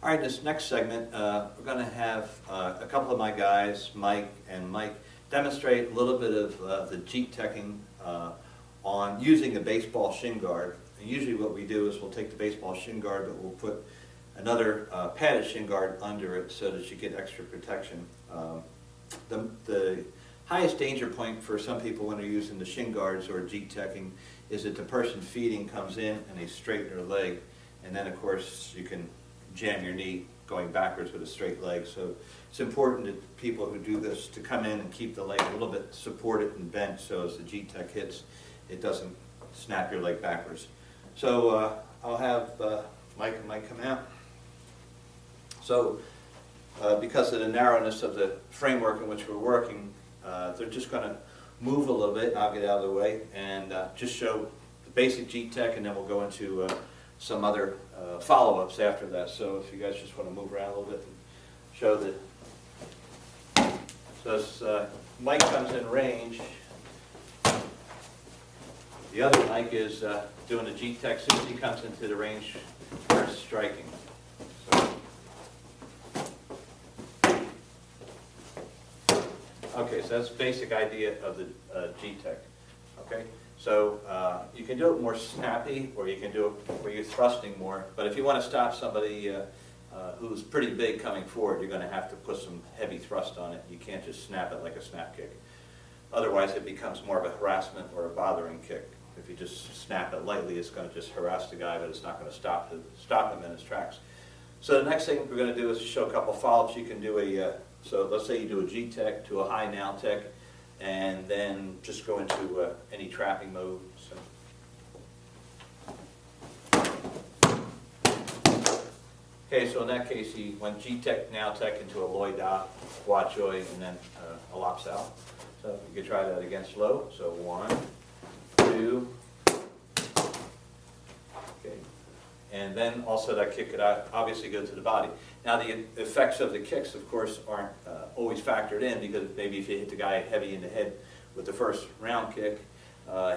All right, this next segment, we're going to have a couple of my guys, Mike and Mike, demonstrate a little bit of the Jeet Tekking on using the baseball shin guard. And usually what we do is we'll take the baseball shin guard, but we'll put another padded shin guard under it so that you get extra protection. The highest danger point for some people when they're using the shin guards or Jeet Tekking is that the person feeding comes in and they straighten their leg, and then of course you can jam your knee going backwards with a straight leg. So it's important that people who do this to come in and keep the leg a little bit supported and bent so as the Jeet Tek hits, it doesn't snap your leg backwards. So I'll have Mike and Mike come out. So because of the narrowness of the framework in which we're working, they're just going to move a little bit. I'll get out of the way and just show the basic Jeet Tek, and then we'll go into some other follow-ups after that. So if you guys just want to move around a little bit and show that. So as Mike comes in range, the other Mike is doing the Jeet Tek as soon as he comes into the range for striking. So, okay, so that's the basic idea of the Jeet Tek. Okay, so you can do it more snappy, or you can do it where you're thrusting more. But if you want to stop somebody who's pretty big coming forward, you're going to have to put some heavy thrust on it. You can't just snap it like a snap kick. Otherwise, it becomes more of a harassment or a bothering kick. If you just snap it lightly, it's going to just harass the guy, but it's not going to stop him in his tracks. So the next thing we're going to do is show a couple follow-ups. You can do so let's say you do a Jeet Tek to a high now Tek, and then just go into any trapping mode. So. Okay, so in that case, he went Jeet Tek, now Tek into a Loi Da, Hua Choi, and then a Lop Sao. So you could try that again slow. So 1, 2. Okay. And then also that kick could obviously go to the body. Now the effects of the kicks, of course, aren't always factored in, because maybe if you hit the guy heavy in the head with the first round kick,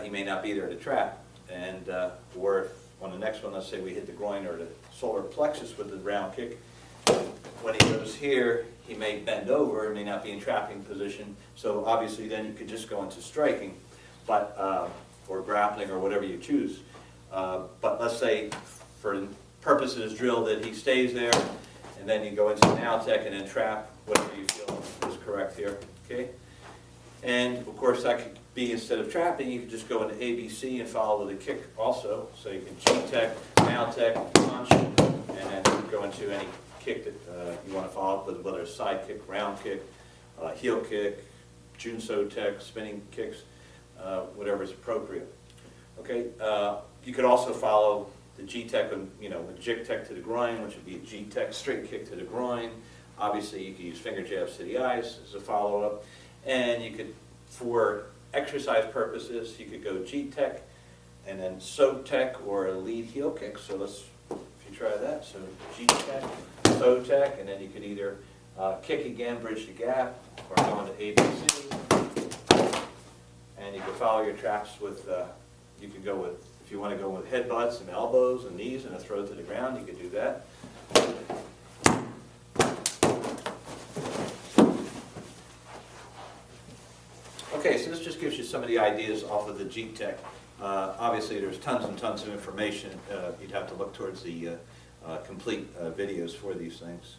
he may not be there to trap. And or if on the next one, let's say we hit the groin or the solar plexus with the round kick, when he goes here, he may bend over, he may not be in trapping position. So obviously then you could just go into striking, but or grappling or whatever you choose. But let's say for purposes of this drill that he stays there, and then you go into now Tek and then trap, whatever you feel is correct here. Okay? And of course that could be, instead of trapping, you could just go into ABC and follow the kick also. So you can Jeet Tek, now Tek, punch, and then go into any kick that you want to follow up with, whether it's side kick, round kick, heel kick, Jun So Tek, spinning kicks, whatever is appropriate. Okay, you could also follow the Jeet Tek, with Jeet Tek to the groin, which would be a Jeet Tek straight kick to the groin. Obviously, you could use finger jabs to the eyes as a follow-up, and you could, for exercise purposes, you could go Jeet Tek and then So Tek or a lead heel kick. So let's, if you try that, so Jeet Tek, So Tek, and then you could either kick again, bridge the gap, or go into ABC. And you can follow your traps with, you could go with, if you want to go with headbutts and elbows and knees and a throw to the ground, you could do that. Okay, so this just gives you some of the ideas off of the Jeet Tek. Obviously, there's tons and tons of information. You'd have to look towards the complete videos for these things.